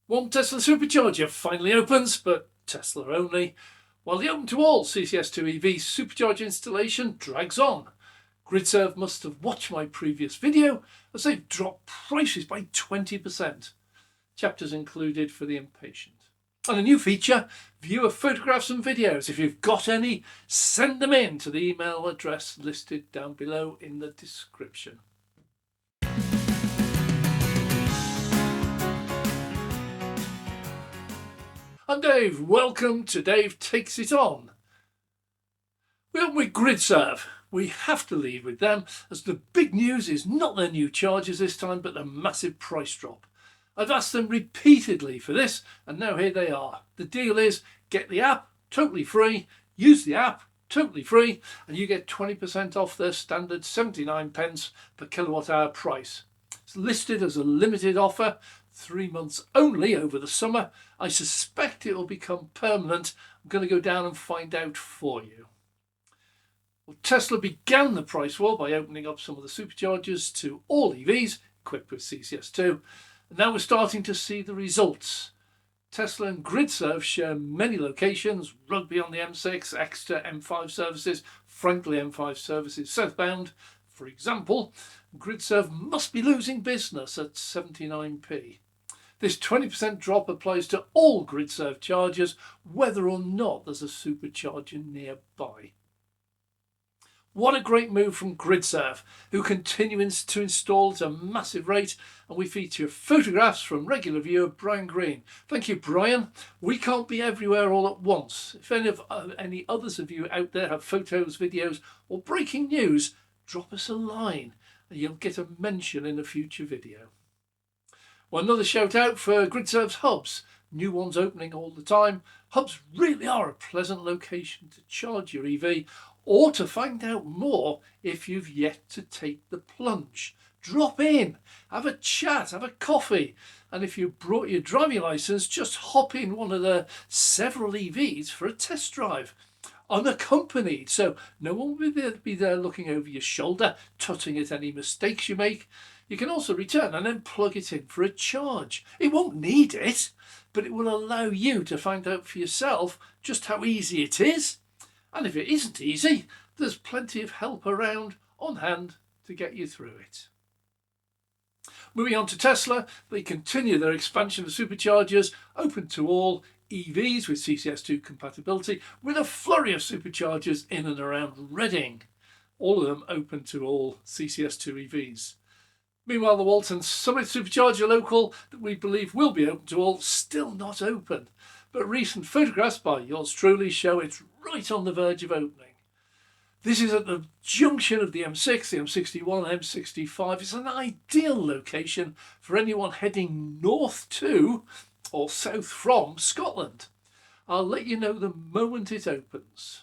One Tesla supercharger finally opens, but Tesla only, while the open to all CCS2 EV supercharger installation drags on. Gridserve must have watched my previous video as they've dropped prices by 20%. Chapters included for the impatient. And a new feature, viewer photographs and videos. If you've got any, send them in to the email address listed down below in the description. I'm Dave, welcome to Dave Takes It On. We open with Gridserve. We have to lead with them as the big news is not their new chargers this time but the massive price drop. I've asked them repeatedly for this and now here they are. The deal is get the app totally free, use the app totally free and you get 20% off their standard 79 pence per kilowatt hour price. It's listed as a limited offer, 3 months only over the summer. I suspect it will become permanent. I'm going to go down and find out for you. Well, Tesla began the price war by opening up some of the superchargers to all EVs equipped with CCS2. And now we're starting to see the results. Tesla and Gridserve share many locations, Rugby on the M6, Exeter M5 services, Franklin M5 services southbound. For example, Gridserve must be losing business at 79p. This 20% drop applies to all Gridserve chargers, whether or not there's a supercharger nearby. What a great move from Gridserve, who continue to install at a massive rate, and we feature photographs from regular viewer Brian Green. Thank you, Brian. We can't be everywhere all at once. If any others of you out there have photos, videos or breaking news, drop us a line and you'll get a mention in a future video. Well, another shout out for Gridserve's hubs. New ones opening all the time. Hubs really are a pleasant location to charge your EV or to find out more if you've yet to take the plunge. Drop in, have a chat, have a coffee, and if you brought your driving licence, just hop in one of the several EVs for a test drive. Unaccompanied, so no one will be there looking over your shoulder, tutting at any mistakes you make. You can also return and then plug it in for a charge. It won't need it, but it will allow you to find out for yourself just how easy it is. And if it isn't easy, there's plenty of help around on hand to get you through it. Moving on to Tesla, they continue their expansion of superchargers, open to all EVs with CCS2 compatibility, with a flurry of superchargers in and around Reading. All of them open to all CCS2 EVs. Meanwhile, the Walton Summit Supercharger local that we believe will be open to all, still not open. But recent photographs by yours truly show it's right on the verge of opening. This is at the junction of the M6, the M61 and M65. It's an ideal location for anyone heading north to or south from Scotland. I'll let you know the moment it opens.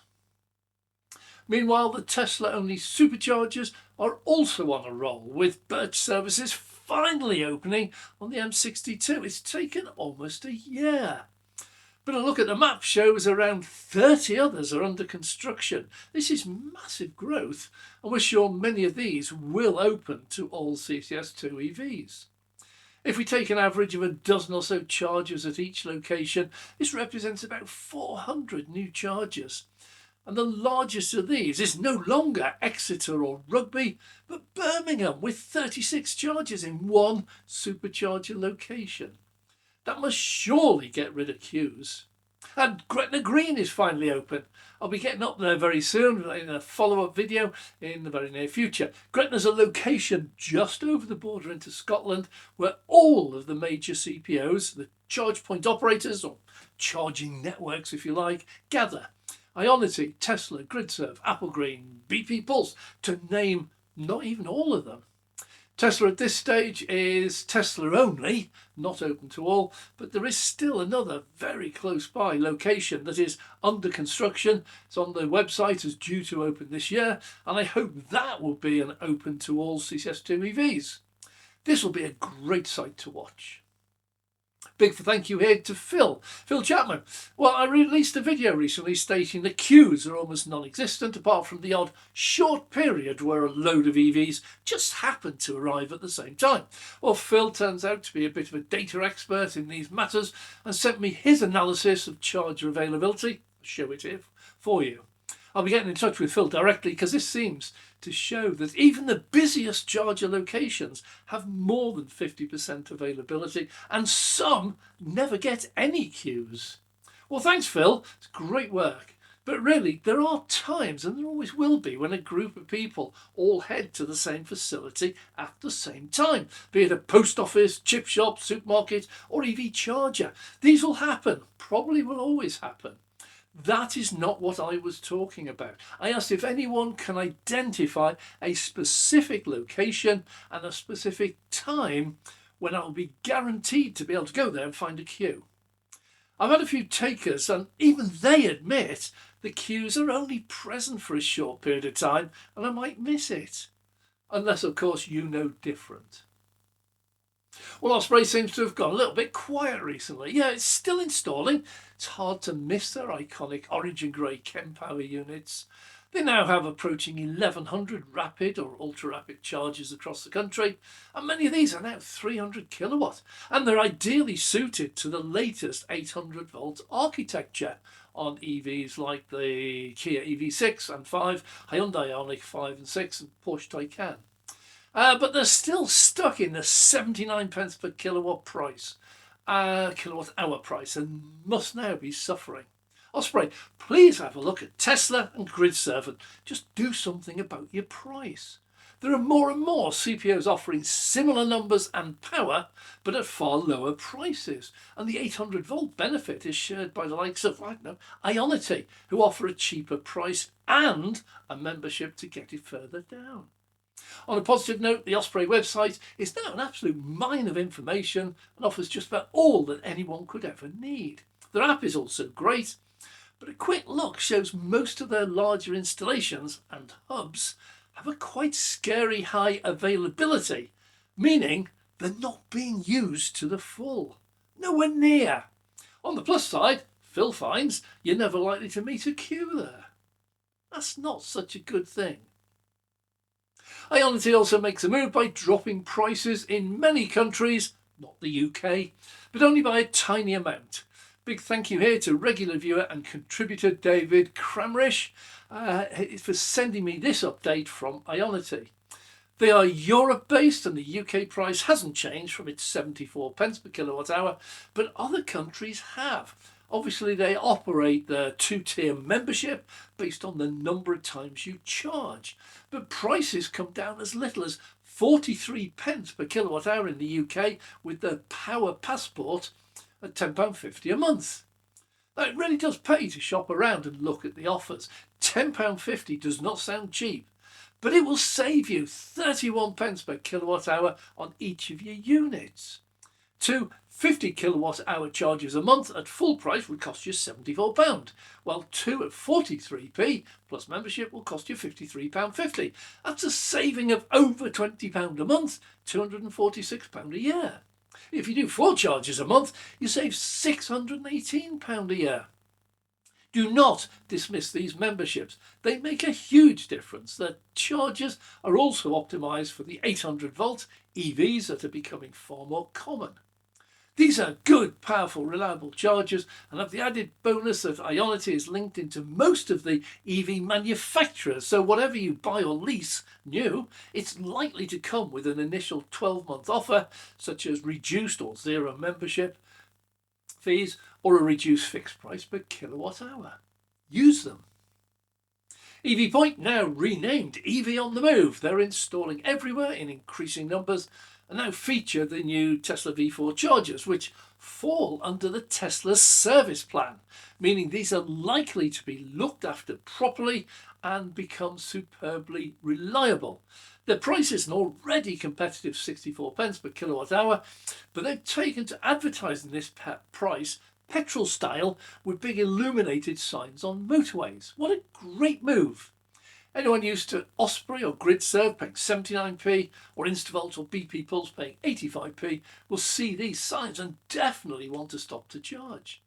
Meanwhile, the Tesla-only superchargers are also on a roll, with Birch services finally opening on the M62. It's taken almost a year. But a look at the map shows around 30 others are under construction. This is massive growth, and we're sure many of these will open to all CCS2 EVs. If we take an average of a dozen or so chargers at each location, this represents about 400 new chargers. And the largest of these is no longer Exeter or Rugby, but Birmingham, with 36 chargers in one supercharger location. That must surely get rid of queues. And Gretna Green is finally open. I'll be getting up there very soon in a follow-up video in the very near future. Gretna's a location just over the border into Scotland where all of the major CPOs, the charge point operators or charging networks if you like, gather. Ionity, Tesla, Gridserve, Applegreen, BP Pulse, to name not even all of them. Tesla at this stage is Tesla only, not open to all, but there is still another very close by location that is under construction. It's on the website as due to open this year, and I hope that will be an open to all CCS2 EVs. This will be a great sight to watch. Big thank you here to Phil Chapman. Well, I released a video recently stating the queues are almost non-existent apart from the odd short period where a load of EVs just happen to arrive at the same time. Well, Phil turns out to be a bit of a data expert in these matters and sent me his analysis of charger availability. I'll show it here for you. I'll be getting in touch with Phil directly because this seems to show that even the busiest charger locations have more than 50% availability and some never get any queues. Well, thanks Phil, it's great work. But really, there are times, and there always will be, when a group of people all head to the same facility at the same time, be it a post office, chip shop, supermarket or EV charger. These will happen, probably will always happen. That is not what I was talking about. I asked if anyone can identify a specific location and a specific time when I'll be guaranteed to be able to go there and find a queue. I've had a few takers and even they admit the queues are only present for a short period of time and I might miss it. Unless, of course, you know different. Well, Osprey seems to have gone a little bit quiet recently. Yeah, it's still installing. It's hard to miss their iconic orange and grey Kenn power units. They now have approaching 1,100 rapid or ultra-rapid chargers across the country, and many of these are now 300 kilowatt, and they're ideally suited to the latest 800 volt architecture on EVs like the Kia EV6 and 5, Hyundai Ioniq 5 and 6, and Porsche Taycan. But they're still stuck in the 79 pence per kilowatt hour price, and must now be suffering. Osprey, please have a look at Tesla and Gridserve and just do something about your price. There are more and more CPOs offering similar numbers and power, but at far lower prices. And the 800 volt benefit is shared by the likes of, Ionity, who offer a cheaper price and a membership to get it further down. On a positive note, the Osprey website is now an absolute mine of information and offers just about all that anyone could ever need. Their app is also great, but a quick look shows most of their larger installations and hubs have a quite scary high availability, meaning they're not being used to the full. Nowhere near. On the plus side, Phil finds you're never likely to meet a queue there. That's not such a good thing. Ionity also makes a move by dropping prices in many countries, not the UK, but only by a tiny amount. Big thank you here to regular viewer and contributor David Kramrisch for sending me this update from Ionity. They are Europe based and the UK price hasn't changed from its 74 pence per kilowatt hour, but other countries have. Obviously, they operate the two-tier membership based on the number of times you charge. But prices come down as little as 43 pence per kilowatt hour in the UK with the Power Passport at £10.50 a month. Now, it really does pay to shop around and look at the offers. £10.50 does not sound cheap, but it will save you 31 pence per kilowatt hour on each of your units. Two 50 kilowatt hour chargers a month at full price would cost you £74, while two at 43p plus membership will cost you £53.50. That's a saving of over £20 a month, £246 a year. If you do 4 chargers a month, you save £618 a year. Do not dismiss these memberships. They make a huge difference. The chargers are also optimised for the 800 volt EVs that are becoming far more common. These are good, powerful, reliable chargers and have the added bonus that Ionity is linked into most of the EV manufacturers. So whatever you buy or lease new, it's likely to come with an initial 12-month offer, such as reduced or zero membership fees or a reduced fixed price per kilowatt hour. Use them. EV Point, now renamed EV on the Move. They're installing everywhere in increasing numbers and now feature the new Tesla V4 chargers, which fall under the Tesla service plan, meaning these are likely to be looked after properly and become superbly reliable. Their price is an already competitive 64 pence per kilowatt hour, but they've taken to advertising this price petrol style with big illuminated signs on motorways. What a great move! Anyone used to Osprey or Gridserve paying 79p or Instavolt or BP Pulse paying 85p will see these signs and definitely want to stop to charge.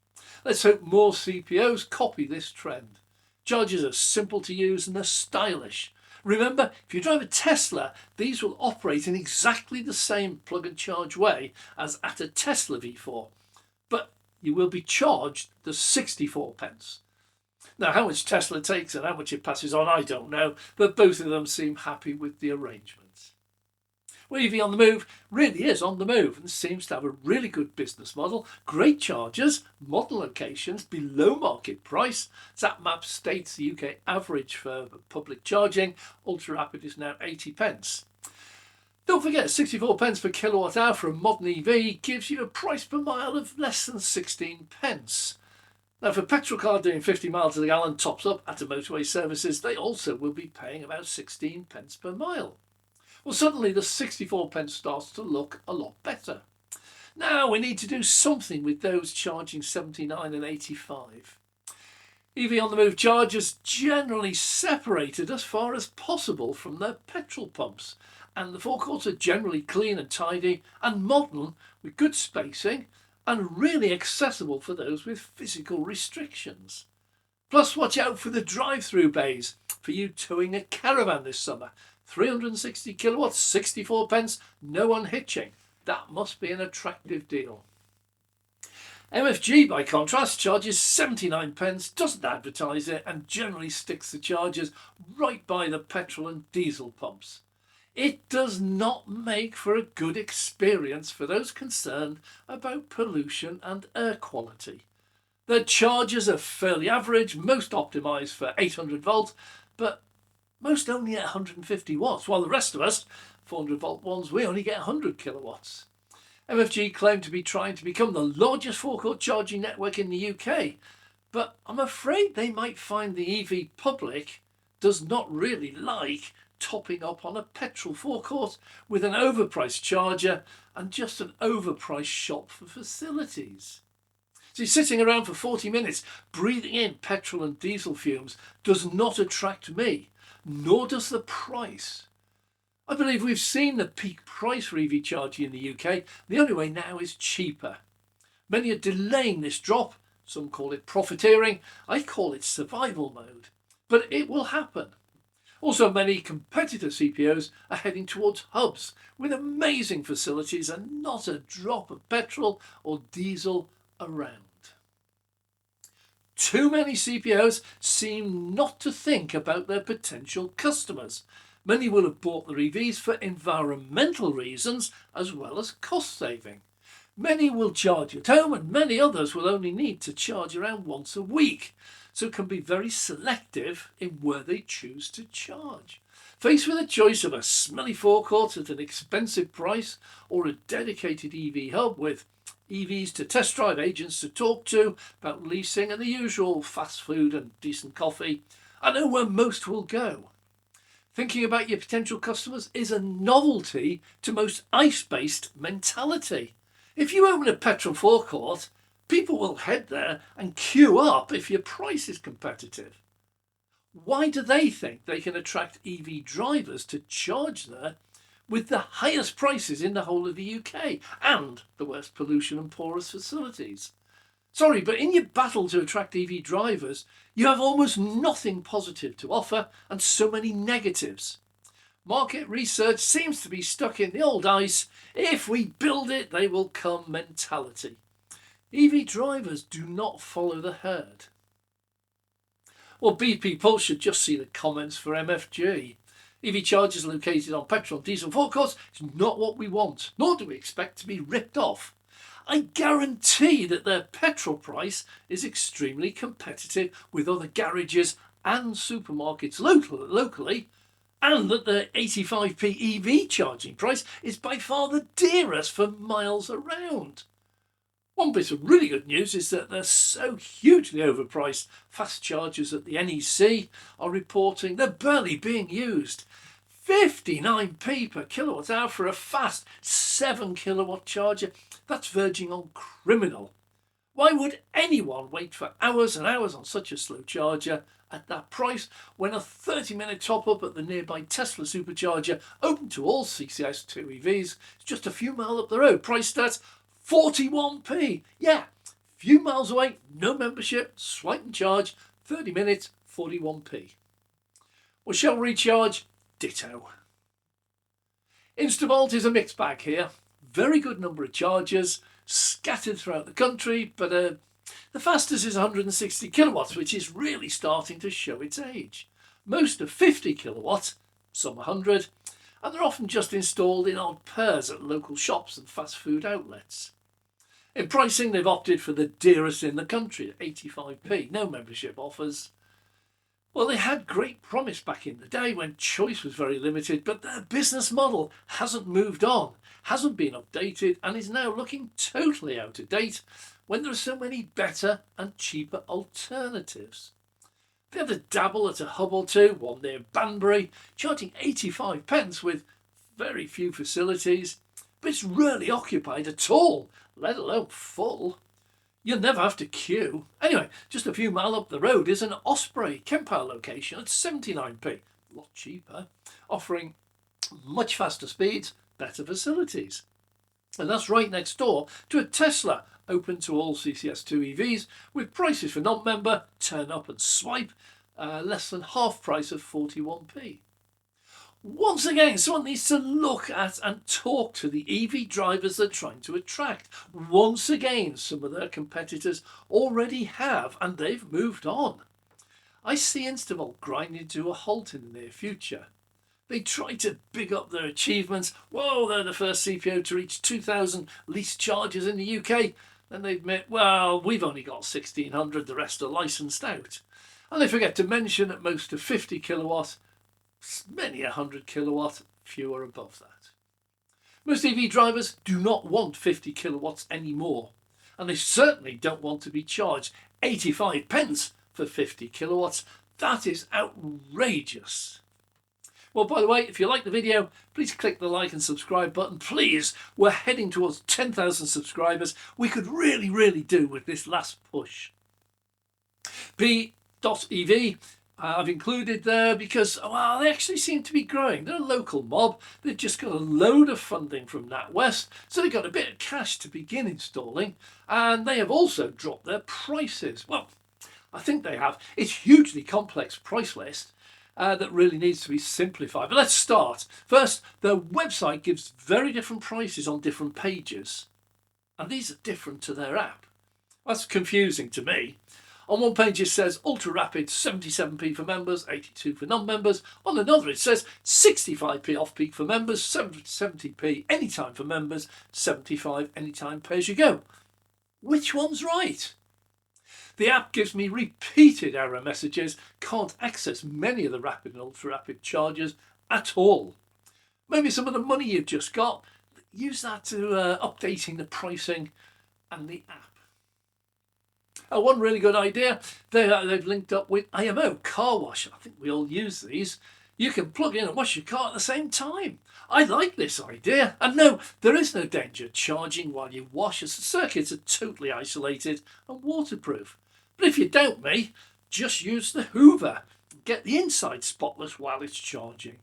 Let's hope more CPOs copy this trend. Chargers are simple to use and they're stylish. Remember, if you drive a Tesla, these will operate in exactly the same plug and charge way as at a Tesla V4, but you will be charged the 64 pence. Now, how much Tesla takes and how much it passes on, I don't know, but both of them seem happy with the arrangement. Well, EV on the move really is on the move and seems to have a really good business model, great chargers, model locations, below market price. ZapMap states the UK average for public charging, ultra rapid is now 80 pence. Don't forget, 64 pence per kilowatt hour for a modern EV gives you a price per mile of less than 16 pence. Now, for a petrol car doing 50 miles to the gallon tops up at a motorway services, they also will be paying about 16 pence per mile. Well, suddenly the 64 pence starts to look a lot better. Now we need to do something with those charging 79 and 85. EV on the move chargers generally separated as far as possible from their petrol pumps, and the forecourts are generally clean and tidy and modern with good spacing and really accessible for those with physical restrictions. Plus, watch out for the drive-through bays for you towing a caravan this summer. 360 kilowatts, 64 pence, no unhitching. That must be an attractive deal. MFG, by contrast, charges 79 pence, doesn't advertise it, and generally sticks the chargers right by the petrol and diesel pumps. It does not make for a good experience for those concerned about pollution and air quality. The chargers are fairly average, most optimised for 800 volts, but most only at 150 watts, while the rest of us, 400 volt ones, we only get 100 kilowatts. MFG claim to be trying to become the largest forecourt charging network in the UK, but I'm afraid they might find the EV public does not really like topping up on a petrol forecourt with an overpriced charger and just an overpriced shop for facilities. See, sitting around for 40 minutes breathing in petrol and diesel fumes does not attract me, nor does the price. I believe we've seen the peak price for EV charging in the UK. The only way now is cheaper. Many are delaying this drop. Some call it profiteering. I call it survival mode. But it will happen. Also, many competitor CPOs are heading towards hubs with amazing facilities and not a drop of petrol or diesel around. Too many CPOs seem not to think about their potential customers. Many will have bought their EVs for environmental reasons as well as cost saving. Many will charge at home and many others will only need to charge around once a week, so can be very selective in where they choose to charge. Faced with a choice of a smelly forecourt at an expensive price or a dedicated EV hub with EVs to test drive, agents to talk to about leasing and the usual fast food and decent coffee, I know where most will go. Thinking about your potential customers is a novelty to most ICE-based mentality. If you open a petrol forecourt, people will head there and queue up if your price is competitive. Why do they think they can attract EV drivers to charge there with the highest prices in the whole of the UK and the worst pollution and poorest facilities? Sorry, but in your battle to attract EV drivers, you have almost nothing positive to offer and so many negatives. Market research seems to be stuck in the old ice, if we build it, they will come mentality. EV drivers do not follow the herd. Well, BP Pulse should just see the comments for MFG. EV chargers located on petrol and diesel forecourts is not what we want, nor do we expect to be ripped off. I guarantee that their petrol price is extremely competitive with other garages and supermarkets locally, and that their 85p EV charging price is by far the dearest for miles around. One bit of really good news is that they're so hugely overpriced. Fast chargers at the NEC are reporting they're barely being used. 59p per kilowatt hour for a fast 7 kilowatt charger. That's verging on criminal. Why would anyone wait for hours and hours on such a slow charger at that price when a 30-minute top-up at the nearby Tesla supercharger, open to all CCS 2 EVs, is just a few miles up the road, priced at 41p? Yeah, few miles away, no membership, swipe and charge, 30 minutes, 41p. Well, Shell Recharge, ditto. Instavolt is a mixed bag here. Very good number of chargers scattered throughout the country, but the fastest is 160 kilowatts, which is really starting to show its age. Most are 50 kilowatts, some 100, and they're often just installed in odd pairs at local shops and fast food outlets. In pricing, they've opted for the dearest in the country at 85p, no membership offers. Well, they had great promise back in the day when choice was very limited, but their business model hasn't moved on, hasn't been updated, and is now looking totally out of date when there are so many better and cheaper alternatives. They had a dabble at a hub or two, one near Banbury, charging 85 pence with very few facilities, but it's rarely occupied at all, let alone full. You'll never have to queue. Anyway, just a few miles up the road is an Osprey Campbell location at 79p, a lot cheaper, offering much faster speeds, better facilities. And that's right next door to a Tesla, open to all CCS2 EVs, with prices for non-member, turn up and swipe, less than half price of 41p. Once again, someone needs to look at and talk to the EV drivers they're trying to attract. Once again, some of their competitors already have, and they've moved on. I see Instavolt grinding to a halt in the near future. They try to big up their achievements. Whoa, they're the first CPO to reach 2,000 leased chargers in the UK. Then they admit, well, we've only got 1,600, the rest are licensed out. And they forget to mention that most are 50 kilowatt, many 100 kilowatt, fewer above that. Most EV drivers do not want 50 kilowatts anymore, and they certainly don't want to be charged 85 pence for 50 kilowatts. That is outrageous. Well, by the way, if you like the video, please click the like and subscribe button. Please, we're heading towards 10,000 subscribers. We could really do with this last push. BE.EV I've included there because, well, they actually seem to be growing. They're a local mob. They've just got a load of funding from NatWest, so they've got a bit of cash to begin installing, and they have also dropped their prices. Well, I think they have. It's a hugely complex price list that really needs to be simplified. But let's start. First, their website gives very different prices on different pages, and these are different to their app. That's confusing to me. On one page it says ultra rapid 77p for members, 82 for non-members. On another it says 65p off peak for members, 70p anytime for members, 75 anytime pay as you go. Which one's right? The app gives me repeated error messages, can't access many of the rapid and ultra rapid chargers at all. Maybe some of the money you've just got, use that to updating the pricing and the app. One really good idea, they've linked up with IMO, car wash. I think we all use these. You can plug in and wash your car at the same time. I like this idea. And no, there is no danger charging while you wash, as the circuits are totally isolated and waterproof. But if you doubt me, just use the Hoover. Get the inside spotless while it's charging.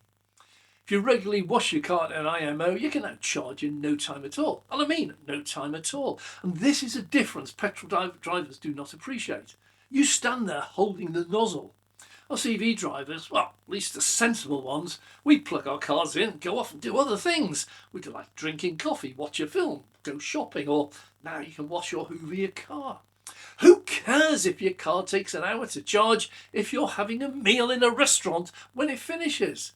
If you regularly wash your car at an IMO, you can now charge in no time at all. And I mean no time at all. And this is a difference petrol drivers do not appreciate. You stand there holding the nozzle. Us EV drivers, well, at least the sensible ones, we plug our cars in, go off and do other things. We do like drinking coffee, watch a film, go shopping, or now you can wash or hoover your car. Who cares if your car takes an hour to charge if you're having a meal in a restaurant when it finishes?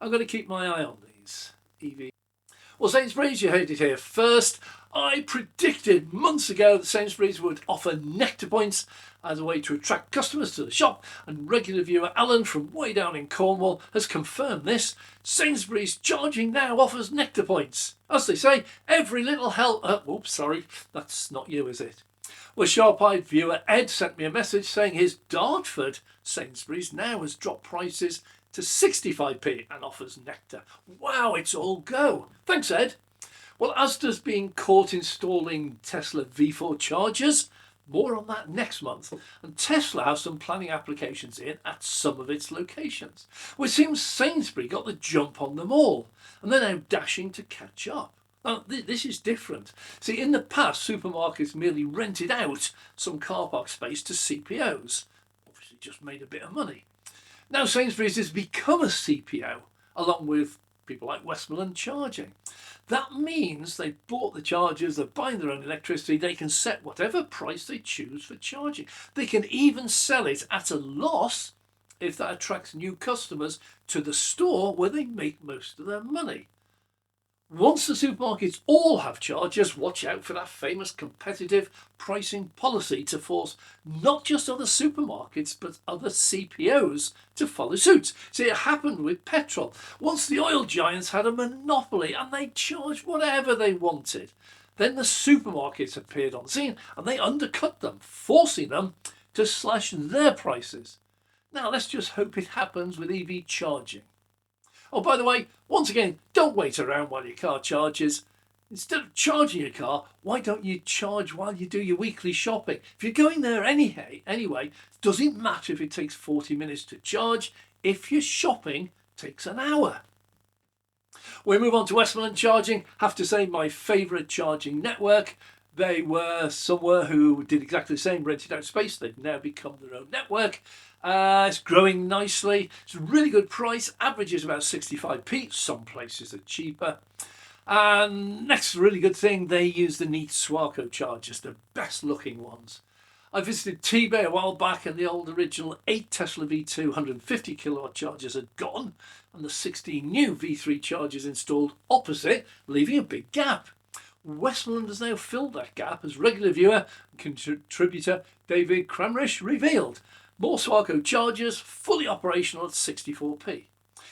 I'm going to keep my eye on these EV. Well, Sainsbury's, you heard it here first. I predicted months ago that Sainsbury's would offer nectar points as a way to attract customers to the shop, and regular viewer Alan from way down in Cornwall has confirmed this. Sainsbury's charging now offers nectar points. As they say, every little help. Oops, sorry, that's not you, is it? Well, sharp-eyed viewer Ed sent me a message saying his Dartford Sainsbury's now has dropped prices to 65p and offers nectar. Wow, it's all go. Thanks, Ed. Well, Asda's being caught installing Tesla V4 chargers. More on that next month. And Tesla have some planning applications in at some of its locations. Well, it seems Sainsbury got the jump on them all, and they're now dashing to catch up. Now, this is different. See, in the past, supermarkets merely rented out some car park space to CPOs. Obviously just made a bit of money. Now Sainsbury's has become a CPO, along with people like Westmorland Charging. That means they bought the chargers, they're buying their own electricity, they can set whatever price they choose for charging. They can even sell it at a loss if that attracts new customers to the store where they make most of their money. Once the supermarkets all have chargers, watch out for that famous competitive pricing policy to force not just other supermarkets but other CPOs to follow suit. See, it happened with petrol. Once the oil giants had a monopoly and they charged whatever they wanted, then the supermarkets appeared on scene and they undercut them, forcing them to slash their prices. Now let's just hope it happens with EV charging. Oh, by the way, once again, don't wait around while your car charges. Instead of charging your car, why don't you charge while you do your weekly shopping? If you're going there anyway, does it matter if it takes 40 minutes to charge if your shopping takes an hour? We move on to Westmorland Charging. Have to say, my favourite charging network. They were somewhere who did exactly the same, rented out space. They've now become their own network. It's growing nicely. It's a really good price. Average is about 65p. Some places are cheaper. And next really good thing, they use the neat Swarco chargers, the best looking ones. I visited T-Bay a while back and the old original 8 Tesla V2 150 kilowatt chargers had gone and the 16 new V3 chargers installed opposite, leaving a big gap. Westmorland has now filled that gap, as regular viewer and contributor David Kramrisch revealed. More Swarco chargers, fully operational at 64p.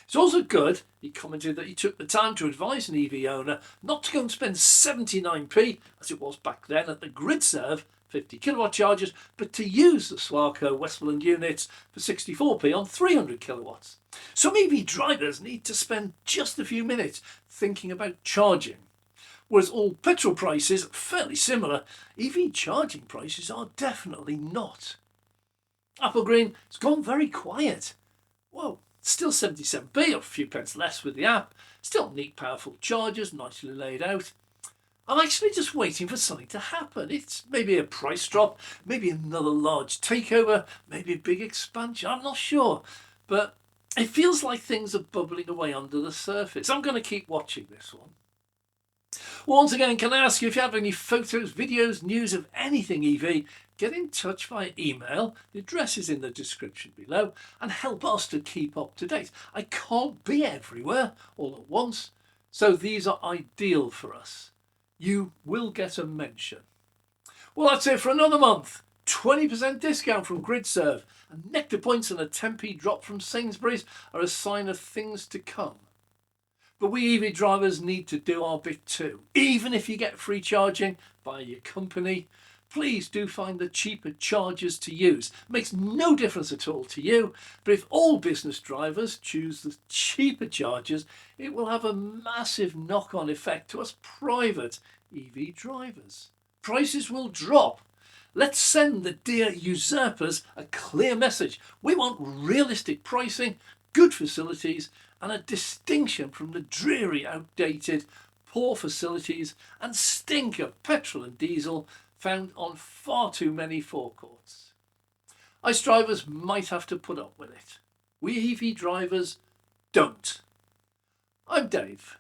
It's also good, he commented, that he took the time to advise an EV owner not to go and spend 79p, as it was back then, at the Gridserve 50 kilowatt chargers, but to use the Swarco Westmorland units for 64p on 300 kilowatts. Some EV drivers need to spend just a few minutes thinking about charging. Whereas all petrol prices are fairly similar, EV charging prices are definitely not. Apple Green has gone very quiet. Whoa, still 77p, a few pence less with the app. Still neat, powerful chargers, nicely laid out. I'm actually just waiting for something to happen. It's maybe a price drop, maybe another large takeover, maybe a big expansion. I'm not sure, but it feels like things are bubbling away under the surface. I'm going to keep watching this one. Once again, can I ask you if you have any photos, videos, news of anything EV, get in touch via email. The address is in the description below and help us to keep up to date. I can't be everywhere all at once, so these are ideal for us. You will get a mention. Well, that's it for another month. 20% discount from Gridserve and nectar points and a 10p drop from Sainsbury's are a sign of things to come. But we EV drivers need to do our bit too. Even if you get free charging by your company, please do find the cheaper chargers to use. Makes no difference at all to you, but if all business drivers choose the cheaper chargers, it will have a massive knock-on effect to us private EV drivers. Prices will drop. Let's send the dear usurpers a clear message. We want realistic pricing, good facilities, and a distinction from the dreary, outdated, poor facilities and stink of petrol and diesel found on far too many forecourts. ICE drivers might have to put up with it. We EV drivers don't. I'm Dave.